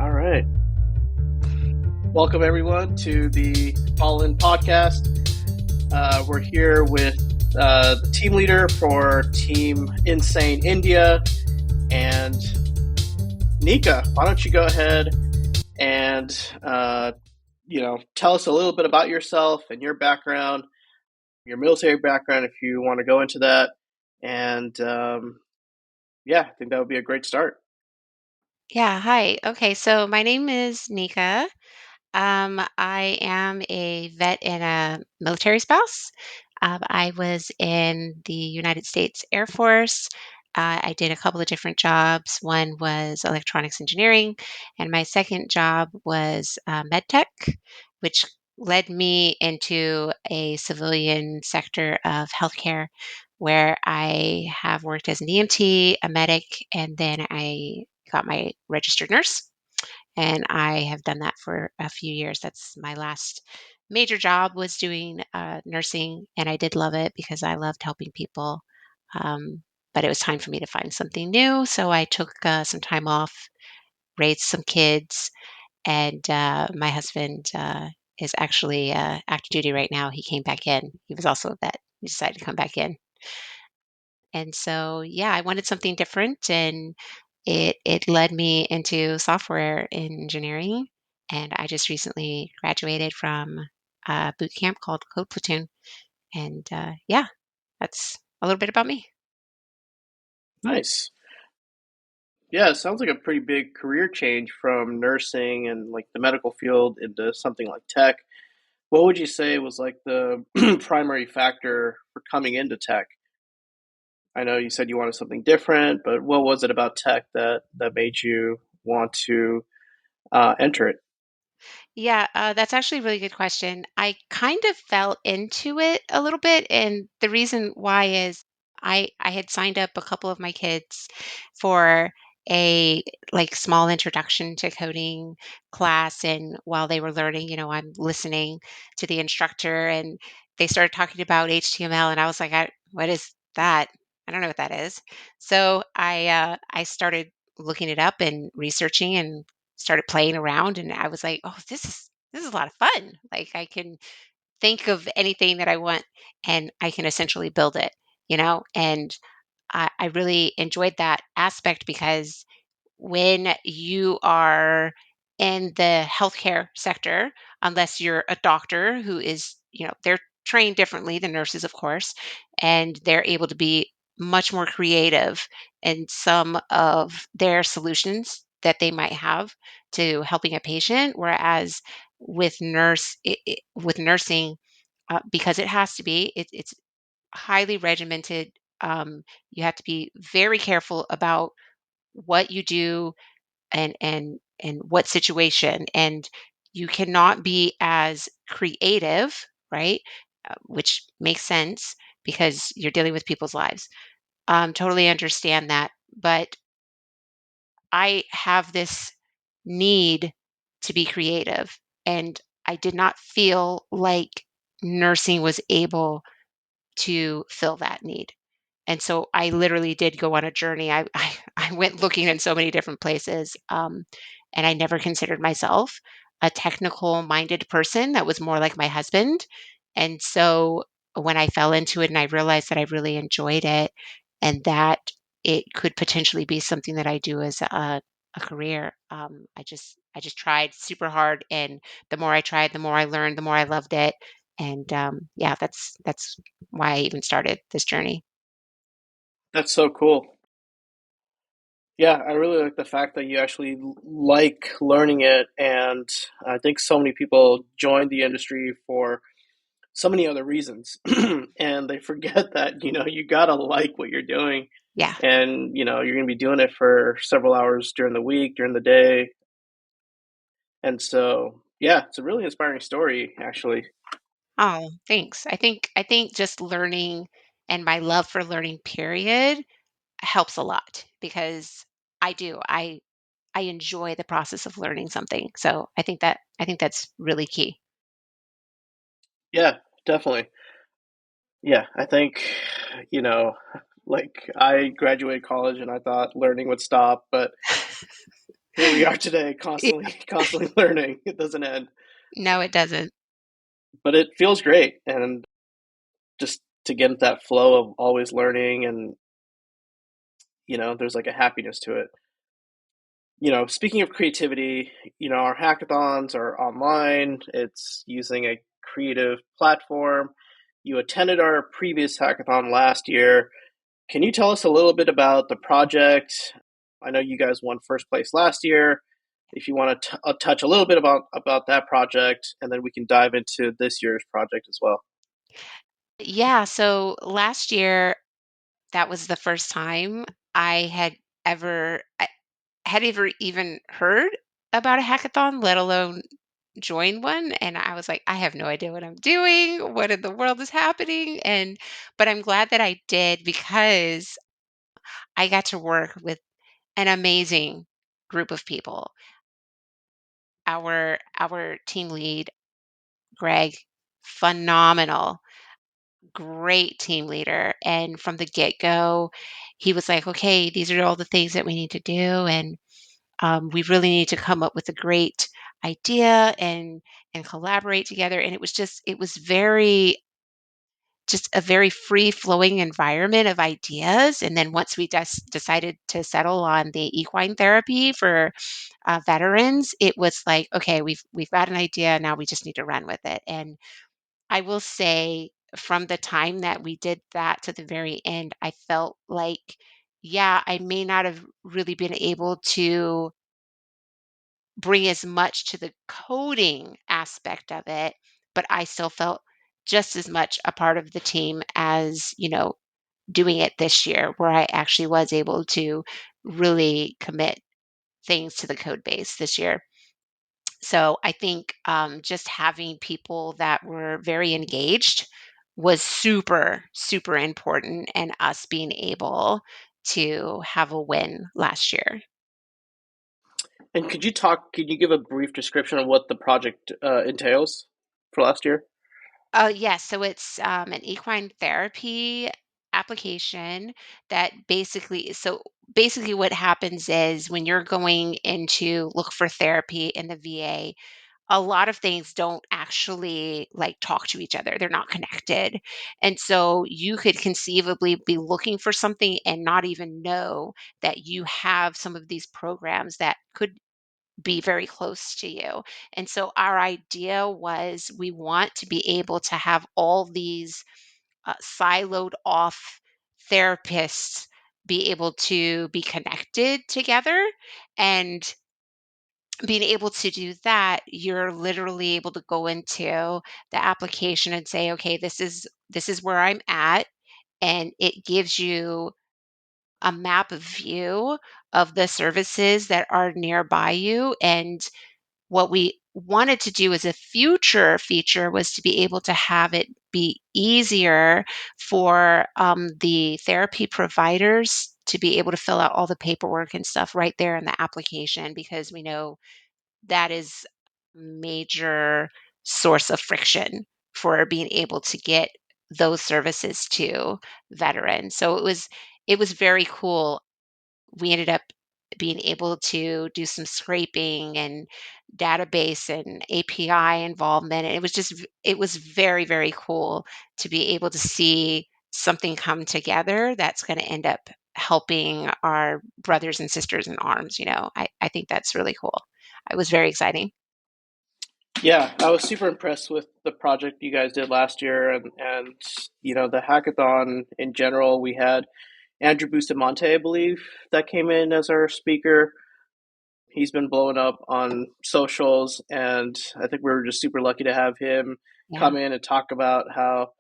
All right. Welcome, everyone, to the All In podcast. We're here with the team leader for Team Insane India and Nika. Why don't you go ahead and, tell us a little bit about yourself and your background, your military background, if you want to go into that. And I think that would be a great start. Yeah, hi. Okay, so my name is Nika. I am a vet and a military spouse. I was in the United States Air Force. I did a couple of different jobs. One was electronics engineering, and my second job was med tech, which led me into a civilian sector of healthcare where I have worked as an EMT, a medic, and then I got my registered nurse and I have done that for a few years. That's my last major job was doing nursing, and I did love it because I loved helping people. Um, but it was time for me to find something new, so I took some time off, raised some kids, and my husband is actually active duty right now. He came back in. He was also a vet. He decided to come back in. And so, yeah, I wanted something different, and it led me into software engineering. And I just recently graduated from a boot camp called Code Platoon. And yeah, that's a little bit about me. Nice. Yeah, it sounds like a pretty big career change from nursing and like the medical field into something like tech. What would you say was like the primary factor for coming into tech? I know you said you wanted something different, but what was it about tech that made you want to enter it? Yeah, that's actually a really good question. I kind of fell into it a little bit, and the reason why is I had signed up a couple of my kids for a like small introduction to coding class, and while they were learning, I'm listening to the instructor, and they started talking about HTML, and I was like, "What is that? I don't know what that is." So I started looking it up and researching and started playing around and I was like, "Oh, this is a lot of fun." Like I can think of anything that I want and I can essentially build it. And I really enjoyed that aspect because when you are in the healthcare sector, unless you're a doctor who is, they're trained differently than nurses, of course, and they're able to be much more creative in some of their solutions that they might have to helping a patient. Whereas with nursing, because it has to be, it's highly regimented. You have to be very careful about what you do and what situation and you cannot be as creative, right? Which makes sense because you're dealing with people's lives. Totally understand that, but I have this need to be creative, and I did not feel like nursing was able to fill that need. And so I literally did go on a journey. I went looking in so many different places, and I never considered myself a technical minded person. That was more like my husband. And so when I fell into it and I realized that I really enjoyed it and that it could potentially be something that I do as a career, I just tried super hard, and the more I tried, the more I learned, the more I loved it, and yeah, that's why I even started this journey. That's so cool. Yeah, I really like the fact that you actually like learning it, and I think so many people join the industry for so many other reasons, and they forget that you gotta like what you're doing, Yeah. and you're gonna be doing it for several hours during the week, during the day, and so yeah, it's a really inspiring story, actually. Oh, thanks. I think just learning and my love for learning period helps a lot because I do. I enjoy the process of learning something. So I think that's really key. Yeah, definitely. Yeah, I think you know, like I graduated college and I thought learning would stop, but here we are today, constantly, constantly learning. It doesn't end, No, it doesn't. but it feels great, and just to get into that flow of always learning, and there's like a happiness to it. Speaking of creativity, our hackathons are online. It's using a creative platform. You attended our previous hackathon last year. Can you tell us a little bit about the project? I know you guys won first place last year. If you want to touch a little bit about that project, and then we can dive into this year's project as well. Yeah, so last year, that was the first time I had ever even heard about a hackathon, let alone join one. And I was like, I have no idea what I'm doing. What in the world is happening? But I'm glad that I did because I got to work with an amazing group of people. Our team lead, Greg, phenomenal, great team leader. And from the get-go, he was like, okay, these are all the things that we need to do. And we really need to come up with a great idea and collaborate together. And it was very just a very free flowing environment of ideas. And then once we just decided to settle on the equine therapy for veterans, it was like, okay, we've got an idea now. We just need to run with it. And I will say, from the time that we did that to the very end, I felt like, yeah, I may not have really been able to bring as much to the coding aspect of it, but I still felt just as much a part of the team as, doing it this year, where I actually was able to really commit things to the code base this year. So I think just having people that were very engaged was super, super important, and us being able to have a win last year. And could you give a brief description of what the project entails for last year? Oh, yes. So it's an equine therapy application that basically what happens is when you're going into look for therapy in the VA, a lot of things don't actually like talk to each other. They're not connected. And so you could conceivably be looking for something and not even know that you have some of these programs that could be very close to you. And so our idea was we want to be able to have all these siloed off therapists be able to be connected together. And being able to do that, you're literally able to go into the application and say, okay, this is where I'm at. And it gives you a map of view of the services that are nearby you. And what we wanted to do as a future feature was to be able to have it be easier for the therapy providers to be able to fill out all the paperwork and stuff right there in the application, because we know that is major source of friction for being able to get those services to veterans. So it was very cool. We ended up being able to do some scraping and database and API involvement. And it was very, very cool to be able to see something come together that's going to end up helping our brothers and sisters in arms. I think that's really cool. It was very exciting. Yeah, I was super impressed with the project you guys did last year, and the hackathon in general. We had Andrew Bustamante, I believe, that came in as our speaker. He's been blowing up on socials, and I think we were just super lucky to have him Yeah. come in and talk about how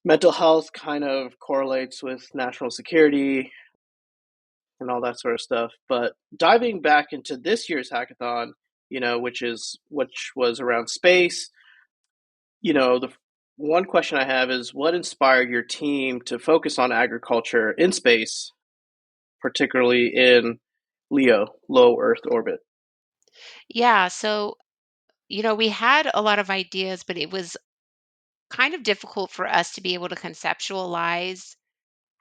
mental health kind of correlates with national security and all that sort of stuff. But diving back into this year's hackathon, which was around space, the one question I have is what inspired your team to focus on agriculture in space, particularly in LEO, low Earth orbit? Yeah. So, we had a lot of ideas, but it was kind of difficult for us to be able to conceptualize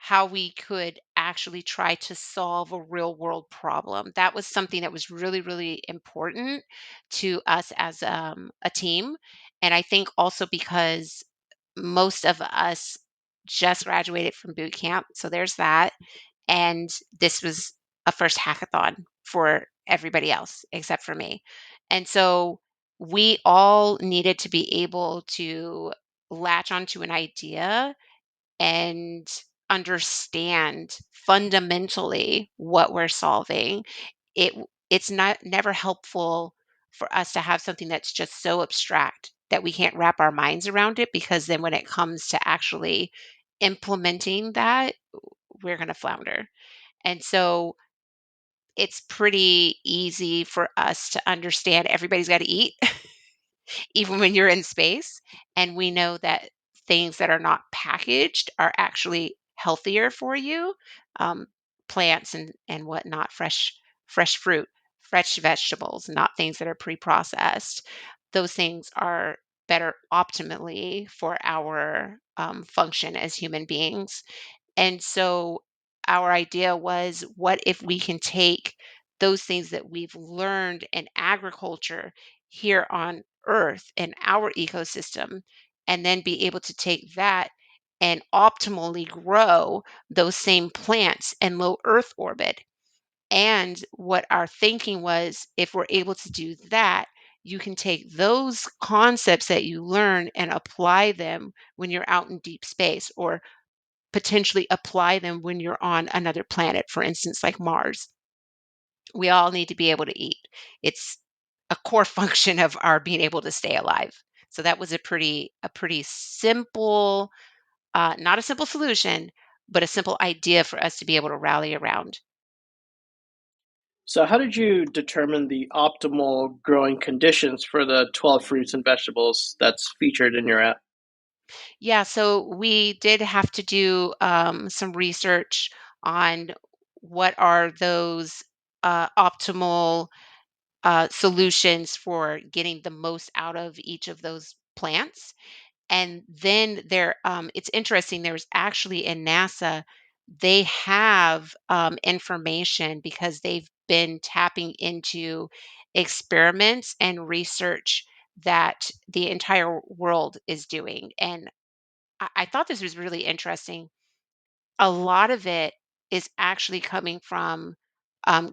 how we could actually try to solve a real world problem. That was something that was really, really important to us as a team. And I think also because most of us just graduated from boot camp. So there's that. And this was a first hackathon for everybody else except for me. And so we all needed to be able to latch onto an idea and understand fundamentally what we're solving. It's not never helpful for us to have something that's just so abstract that we can't wrap our minds around it, because then when it comes to actually implementing that, we're going to flounder. And so it's pretty easy for us to understand everybody's got to eat even when you're in space. And we know that things that are not packaged are actually healthier for you. Um, Plants and whatnot, fresh fruit, fresh vegetables, not things that are pre-processed. Those things are better optimally for our function as human beings. And so our idea was, what if we can take those things that we've learned in agriculture here on Earth in our ecosystem, and then be able to take that and optimally grow those same plants in low Earth orbit. And what our thinking was, if we're able to do that, you can take those concepts that you learn and apply them when you're out in deep space, or potentially apply them when you're on another planet, for instance, like Mars. We all need to be able to eat. It's a core function of our being able to stay alive. So that was a pretty simple, not a simple solution, but a simple idea for us to be able to rally around. So, how did you determine the optimal growing conditions for the 12 fruits and vegetables that's featured in your app? Yeah, so we did have to do some research on what are those optimal solutions for getting the most out of each of those plants. And then it's interesting, there's actually in NASA, they have information because they've been tapping into experiments and research that the entire world is doing. And I thought this was really interesting. A lot of it is actually coming from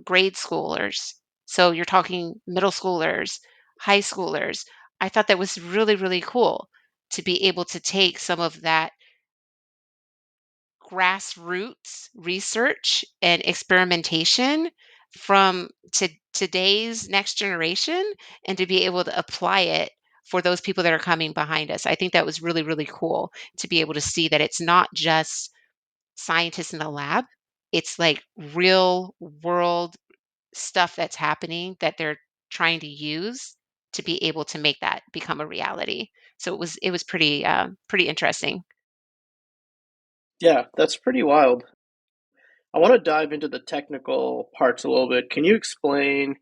grade schoolers. So you're talking middle schoolers, high schoolers. I thought that was really, really cool to be able to take some of that grassroots research and experimentation from today's next generation, and to be able to apply it for those people that are coming behind us. I think that was really, really cool to be able to see that it's not just scientists in the lab. It's like real world stuff that's happening that they're trying to use to be able to make that become a reality. So it was pretty interesting. Yeah, that's pretty wild. I want to dive into the technical parts a little bit. Can you explain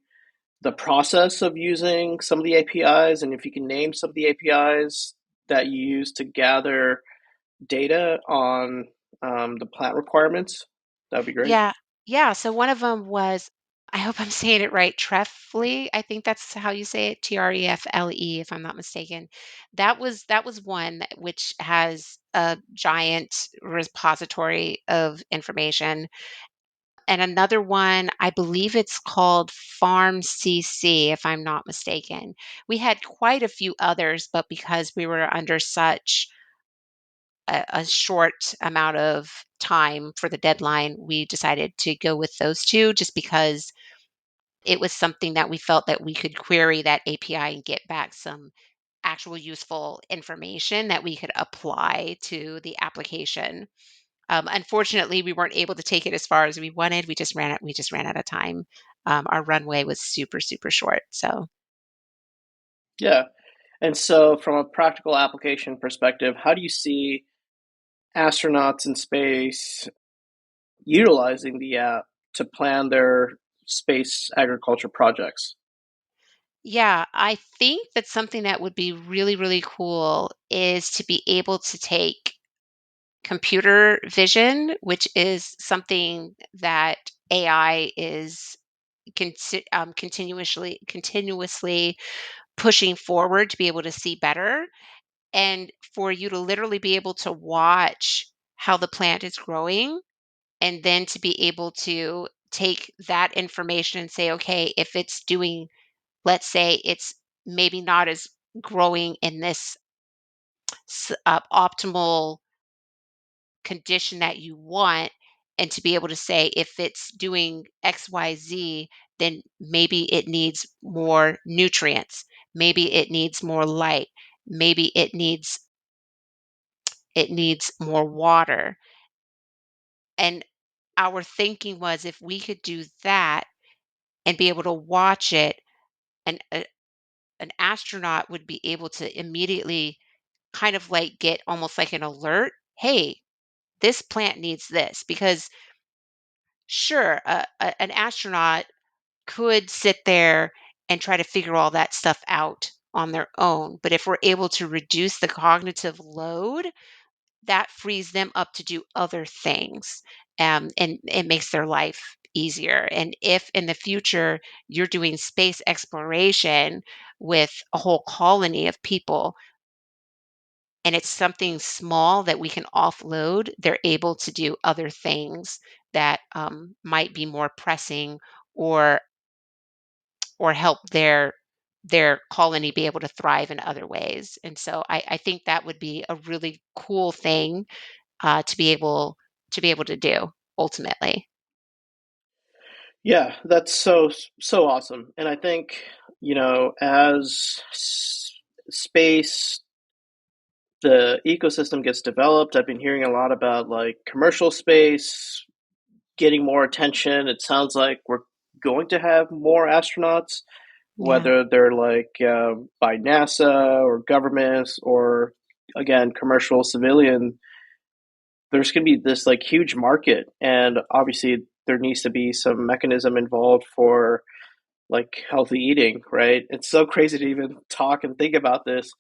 the process of using some of the APIs, and if you can name some of the APIs that you use to gather data on the plant requirements? That would be great. Yeah. Yeah, so one of them was, I hope I'm saying it right, Trefle. I think that's how you say it, Trefle, if I'm not mistaken. That was one which has a giant repository of information. And another one, I believe it's called Farm CC, if I'm not mistaken. We had quite a few others, but because we were under such a short amount of time for the deadline, we decided to go with those two, just because it was something that we felt that we could query that API and get back some actual useful information that we could apply to the application. Unfortunately, we weren't able to take it as far as we wanted. We just ran out of time. Our runway was super, super short. So Yeah. And so, from a practical application perspective, how do you see astronauts in space utilizing the app to plan their space agriculture projects? yeah, I think that something that would be really, really cool is to be able to take computer vision, which is something that AI is continuously pushing forward to be able to see better, and for you to literally be able to watch how the plant is growing, and then to be able to take that information and say, okay, if it's doing, let's say it's maybe not as growing in this optimal condition that you want, and to be able to say if it's doing XYZ, then maybe it needs more nutrients, maybe it needs more light, maybe it needs more water. And our thinking was if we could do that and be able to watch it, and an astronaut would be able to immediately kind of like get almost like an alert, hey, this plant needs this. Because sure, an astronaut could sit there and try to figure all that stuff out on their own. But if we're able to reduce the cognitive load, that frees them up to do other things. And it makes their life easier. And if in the future you're doing space exploration with a whole colony of people, and it's something small that we can offload, they're able to do other things that might be more pressing, or help their colony be able to thrive in other ways. And so I think that would be a really cool thing to be able to do ultimately. Yeah, that's so awesome. And I think, as space, the ecosystem gets developed, I've been hearing a lot about like commercial space getting more attention. It sounds like we're going to have more astronauts, Yeah. whether they're like by NASA or governments or again commercial civilian. There's going to be this like huge market, and obviously there needs to be some mechanism involved for like healthy eating, right? It's so crazy to even talk and think about this.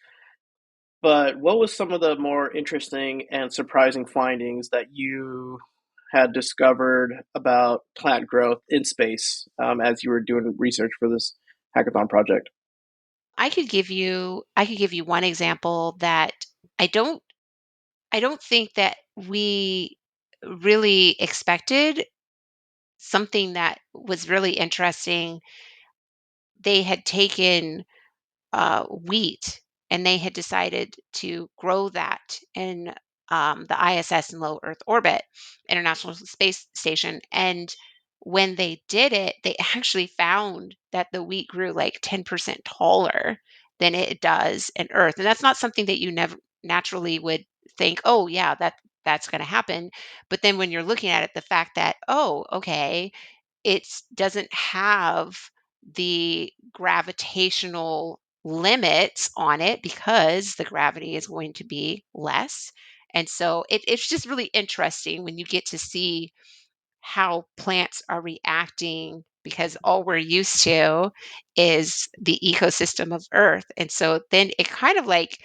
But what was some of the more interesting and surprising findings that you had discovered about plant growth in space as you were doing research for this hackathon project? I could give you one example that I don't I don't think that we really expected. Something that was really interesting, they had taken wheat, and they had decided to grow that in the ISS, in low Earth orbit, International Space Station. And when they did it, they actually found that the wheat grew like 10% taller than it does in Earth. And that's not something that you never naturally would think, oh yeah, that's going to happen. But then when you're looking at it, the fact that, oh, okay, it doesn't have the gravitational limits on it because the gravity is going to be less. And so it's just really interesting when you get to see how plants are reacting, because all we're used to is the ecosystem of Earth. And so then it kind of like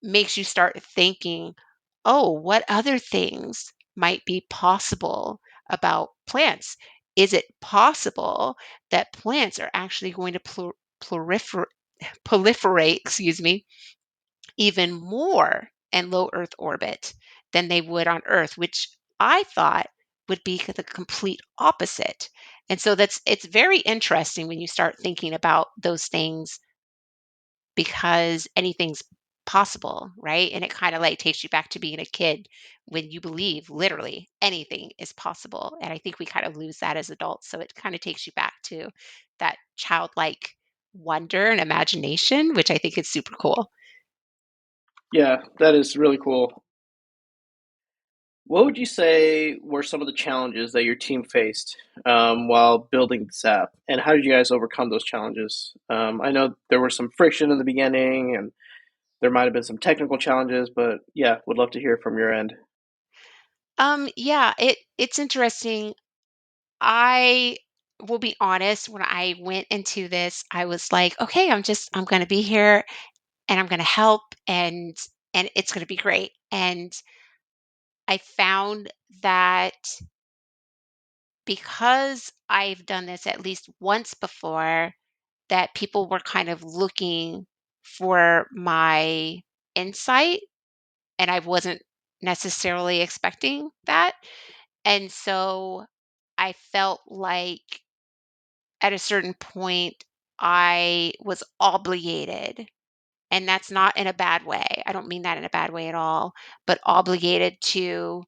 makes you start thinking, oh, what other things might be possible about plants? Is it possible that plants are actually going to prolifer- proliferate, excuse me, even more in low Earth orbit than they would on Earth, which I thought would be the complete opposite. And so it's very interesting when you start thinking about those things, because anything's possible, right? And it kind of like takes you back to being a kid when you believe literally anything is possible. And I think we kind of lose that as adults. So it kind of takes you back to that childlike wonder and imagination, which I think is super cool. Yeah, that is really cool. What would you say were some of the challenges that your team faced while building this app, and how did you guys overcome those challenges? I know there was some friction in the beginning, and there might have been some technical challenges, but yeah, would love to hear from your end. Yeah, it's interesting. I will be honest, when I went into this, I was like, okay, I'm gonna be here, and I'm gonna help, and it's gonna be great. And I found that because I've done this at least once before, that people were kind of looking for my insight, and I wasn't necessarily expecting that. And so I felt like at a certain point, I was obligated, and that's not in a bad way. I don't mean that in a bad way at all, but obligated to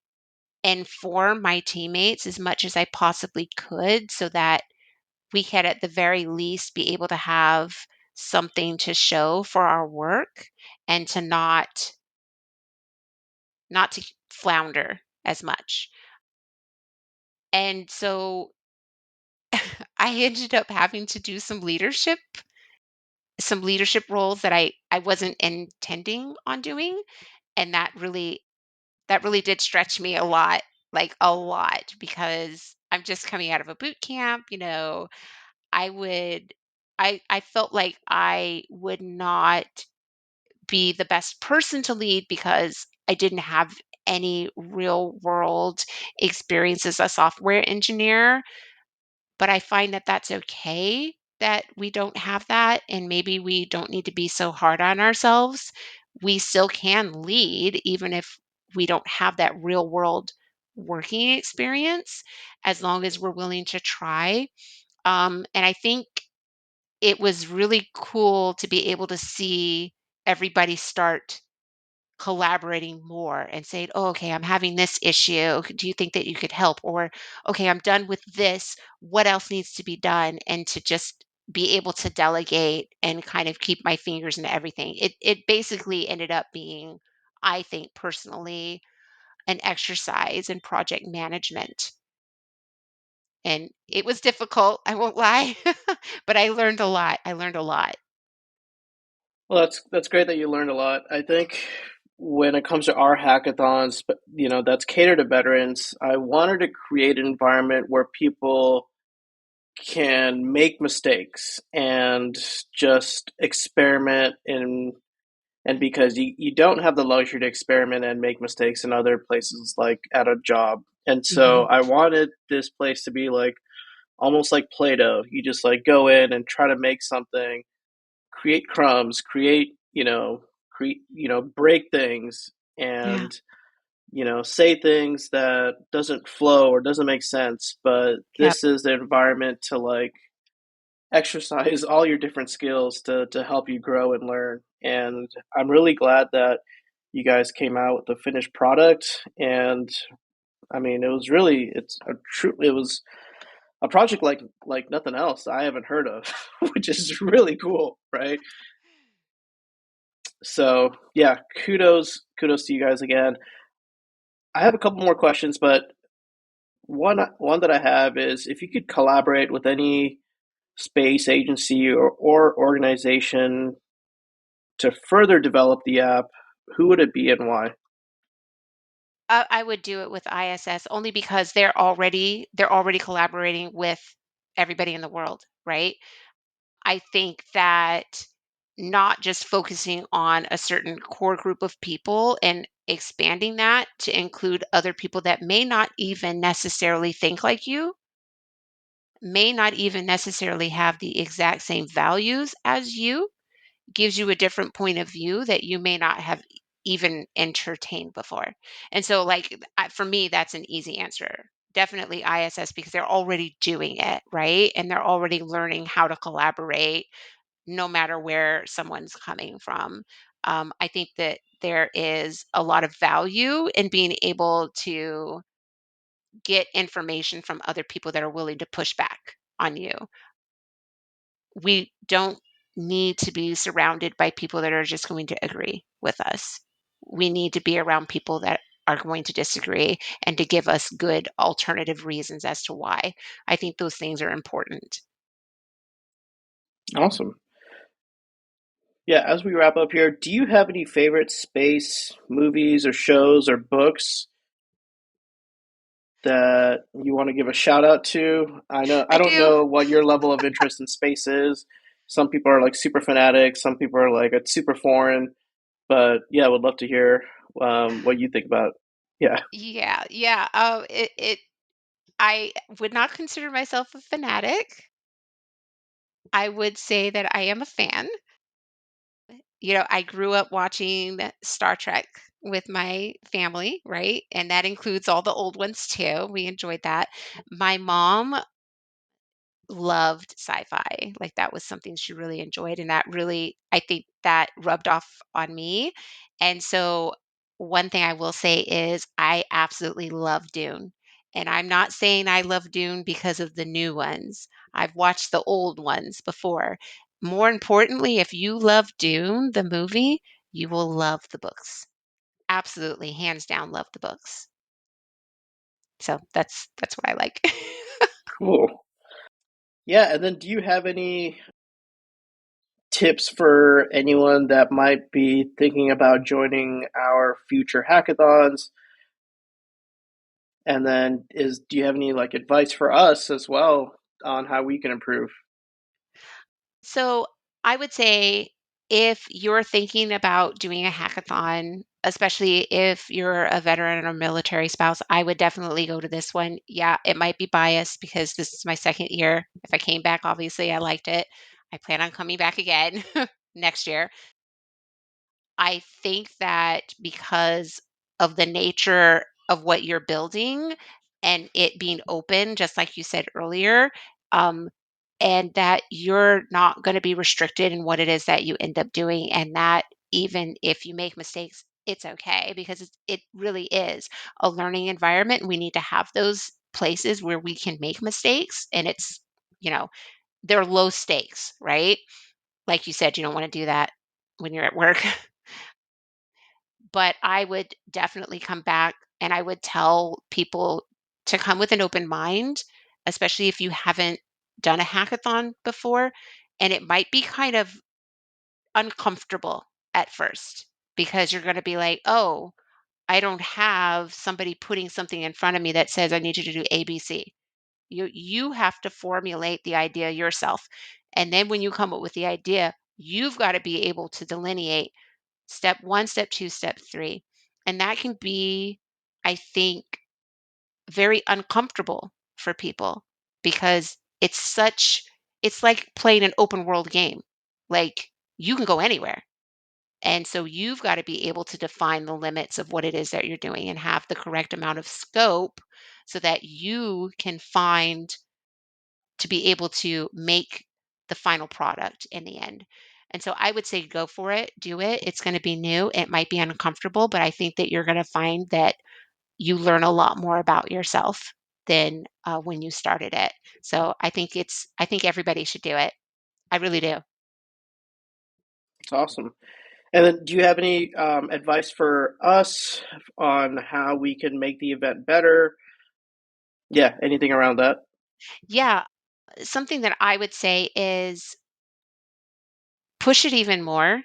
inform my teammates as much as I possibly could so that we could at the very least be able to have something to show for our work and to not to flounder as much. And so I ended up having to do some leadership roles that I wasn't intending on doing, and that really did stretch me a lot, like a lot, because I'm just coming out of a boot camp. I would I felt like I would not be the best person to lead because I didn't have any real world experience as a software engineer, but I find that that's okay that we don't have that, and maybe we don't need to be so hard on ourselves. We still can lead even if we don't have that real world working experience, as long as we're willing to try. And I think it was really cool to be able to see everybody start collaborating more and saying, "Oh, okay, I'm having this issue. Do you think that you could help?" Or, "Okay, I'm done with this. What else needs to be done?" And to just be able to delegate and kind of keep my fingers in everything. It basically ended up being, I think personally, an exercise in project management. And it was difficult, I won't lie, but I learned a lot. I learned a lot. Well, that's great that you learned a lot. I think when it comes to our hackathons, but that's catered to veterans. I wanted to create an environment where people can make mistakes and just experiment and because you don't have the luxury to experiment and make mistakes in other places like at a job. And so Mhm. I wanted this place to be like almost like Play-Doh. You just like go in and try to make something, create crumbs, break things Yeah. and say things that doesn't flow or doesn't make sense, but Yep. this is the environment to like exercise all your different skills to help you grow and learn. And I'm really glad that you guys came out with the finished product. And I mean, it was a project like nothing else I haven't heard of, which is really cool, right? So yeah, kudos to you guys again. I have a couple more questions, but one that I have is if you could collaborate with any space agency or organization to further develop the app, who would it be and why? I would do it with ISS only because they're already collaborating with everybody in the world, right? I think that not just focusing on a certain core group of people and expanding that to include other people that may not even necessarily think like you, may not even necessarily have the exact same values as you, gives you a different point of view that you may not have even entertained before. And so, like, for me, that's an easy answer. Definitely ISS because they're already doing it, right? And they're already learning how to collaborate no matter where someone's coming from. I think that there is a lot of value in being able to get information from other people that are willing to push back on you. We don't need to be surrounded by people that are just going to agree with us. We need to be around people that are going to disagree and to give us good alternative reasons as to why. I think those things are important. Awesome. Yeah, as we wrap up here, do you have any favorite space movies or shows or books that you want to give a shout out to? I I don't do. know what your level of interest in space is. Some people are like super fanatics, some people are like it's super foreign, but yeah, I would love to hear what you think about. Yeah. Yeah, yeah. I would not consider myself a fanatic. I would say that I am a fan. I grew up watching Star Trek with my family, right? And that includes all the old ones too. We enjoyed that. My mom loved sci-fi. Like that was something she really enjoyed, and that really, I think that rubbed off on me. And so one thing I will say is I absolutely love Dune. And I'm not saying I love Dune because of the new ones. I've watched the old ones before. More importantly, if you love Dune, the movie, you will love the books. Absolutely, hands down, love the books. So that's what I like. Cool. Yeah, and then do you have any tips for anyone that might be thinking about joining our future hackathons? And then do you have any like advice for us as well on how we can improve? So I would say if you're thinking about doing a hackathon, especially if you're a veteran or military spouse, I would definitely go to this one. Yeah, it might be biased because this is my second year. If I came back, obviously I liked it. I plan on coming back again next year. I think that because of the nature of what you're building and it being open, just like you said earlier, um, and that you're not going to be restricted in what it is that you end up doing, and that even if you make mistakes, it's okay because it really is a learning environment. And we need to have those places where we can make mistakes, and you know, they're low stakes, right? Like you said, you don't want to do that when you're at work. But I would definitely come back and I would tell people to come with an open mind, especially if you haven't done a hackathon before. And it might be kind of uncomfortable at first because you're going to be like, oh, I don't have somebody putting something in front of me that says I need you to do ABC. You have to formulate the idea yourself. And then when you come up with the idea, you've got to be able to delineate step 1, step 2, step 3. And that can be, I think, very uncomfortable for people because it's like playing an open world game. Like you can go anywhere. And so you've got to be able to define the limits of what it is that you're doing and have the correct amount of scope so that you can find to be able to make the final product in the end. And so I would say go for it, do it. It's going to be new. It might be uncomfortable, but I think that you're going to find that you learn a lot more about yourself than when you started it. So I think everybody should do it. I really do. It's awesome. And then, do you have any advice for us on how we can make the event better? Yeah, anything around that? Yeah. Something that I would say is push it even more,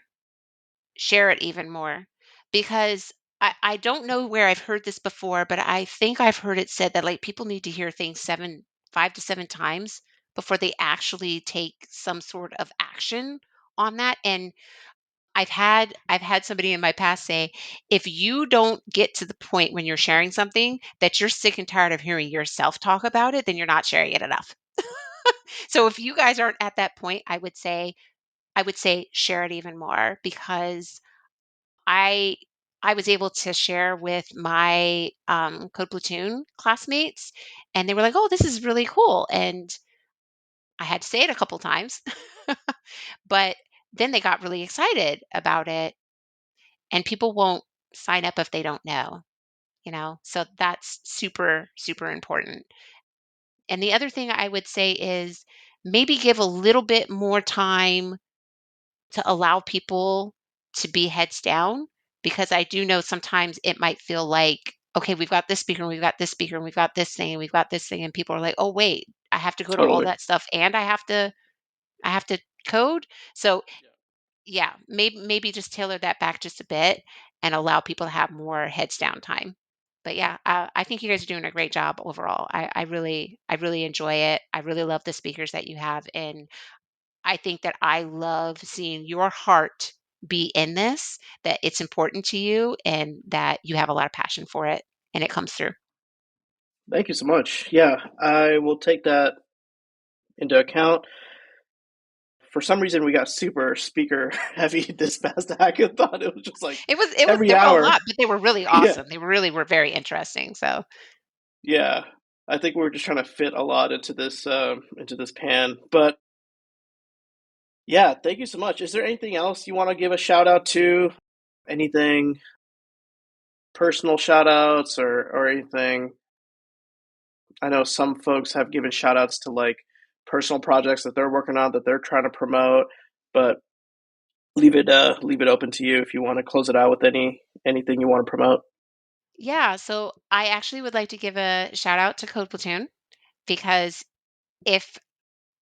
share it even more because I don't know where I've heard this before, but I think I've heard it said that like people need to hear things 5 to 7 times before they actually take some sort of action on that. And I've had somebody in my past say, if you don't get to the point when you're sharing something that you're sick and tired of hearing yourself talk about it, then you're not sharing it enough. So if you guys aren't at that point, I would say share it even more because I I was able to share with my code platoon classmates, and they were like, "Oh, this is really cool." And I had to say it a couple times, but then they got really excited about it. And people won't sign up if they don't know. So that's super super important. And the other thing I would say is maybe give a little bit more time to allow people to be heads down because I do know sometimes it might feel like, okay, we've got this speaker and we've got this speaker and we've got this thing and we've got this thing and people are like, "Oh, wait, I have to go to all Totally. that stuff and I have to code." So, yeah, maybe just tailor that back just a bit and allow people to have more heads down time. But yeah, I think you guys are doing a great job overall. I really enjoy it. I really love the speakers that you have, and I think that I love seeing your heart be in this, that it's important to you and that you have a lot of passion for it. and it comes through. Thank you so much. Yeah, I will take that into account. For some reason, we got super speaker heavy this past hackathon. It was just like It was every there were a hour. lot, but they were really Yeah, awesome. They really were very interesting. So yeah. I think we're just trying to fit a lot into this pan. But yeah, thank you so much. Is there anything else you want to give a shout out to? Anything personal shout outs or anything? I know some folks have given shout outs to like personal projects that they're working on that they're trying to promote, but leave it open to you if you want to close it out with anything you want to promote. yeah, so I actually would like to give a shout out to Code Platoon because if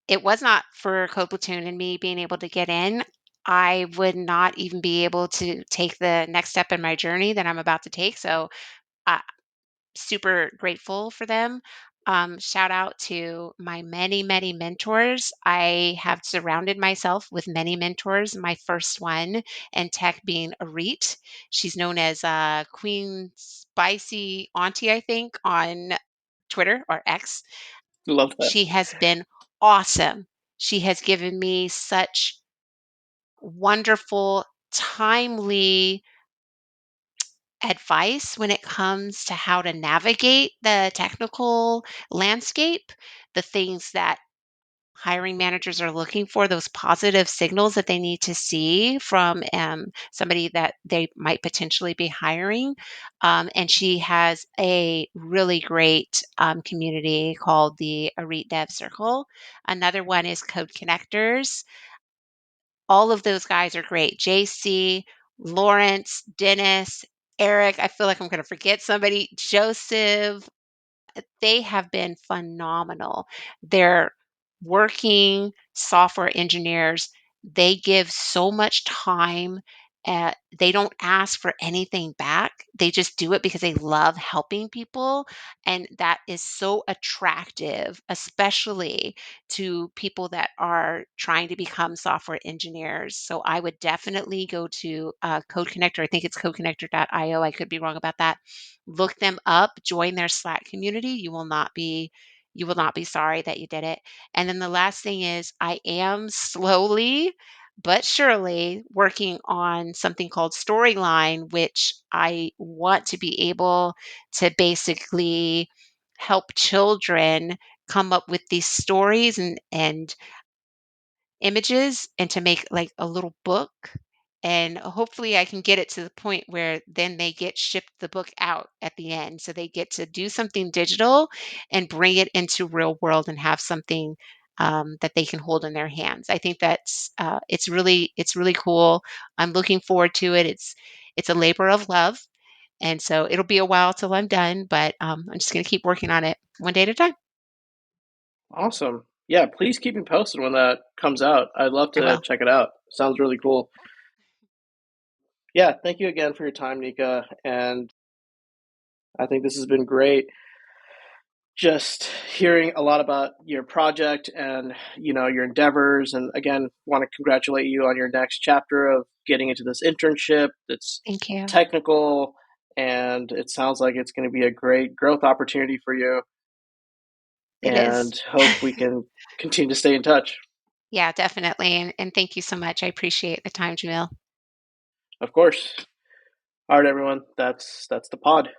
it was not for Code Platoon and me being able to get in, I would not even be able to take the next step in my journey that I'm about to take. So I super grateful for them. Shout out to my many, many mentors. I have surrounded myself with many mentors. My first one in tech being Arit. She's known as Queen Spicy Auntie, I think, on Twitter or X. Love that. She has been awesome. She has given me such wonderful, timely advice when it comes to how to navigate the technical landscape, the things that hiring managers are looking for, those positive signals that they need to see from somebody that they might potentially be hiring. And she has a really great community called the Arit Dev Circle. Another one is Code Connectors. All of those guys are great. JC, Lawrence, Dennis, Eric. I feel like I'm going to forget somebody. Joseph. They have been phenomenal. They're working software engineers. They give so much time. They don't ask for anything back. They just do it because they love helping people. And that is so attractive, especially to people that are trying to become software engineers. So I would definitely go to Code Connector. I think it's codeconnector.io. I could be wrong about that. Look them up, join their Slack community. You will not be sorry that you did it. And then the last thing is I am slowly but surely working on something called Storyline, which I want to be able to basically help children come up with these stories and images and to make like a little book. And hopefully, I can get it to the point where then they get shipped the book out at the end. So they get to do something digital and bring it into real world and have something that they can hold in their hands. I think that's it's really cool. I'm looking forward to it. It's a labor of love, and so it'll be a while till I'm done. But I'm just going to keep working on it one day at a time. Awesome. Yeah, please keep me posted when that comes out. I'd love I to will. check it out. Sounds really cool. Yeah, thank you again for your time, Nika. And I think this has been great. Just hearing a lot about your project and your endeavors, and again, want to congratulate you on your next chapter of getting into this internship. It's Thank you. technical, and it sounds like it's going to be a great growth opportunity for you. It is. And hope we can continue to stay in touch. Yeah, definitely. And thank you so much. I appreciate the time, Jamil. Of course. All right, everyone. That's the pod.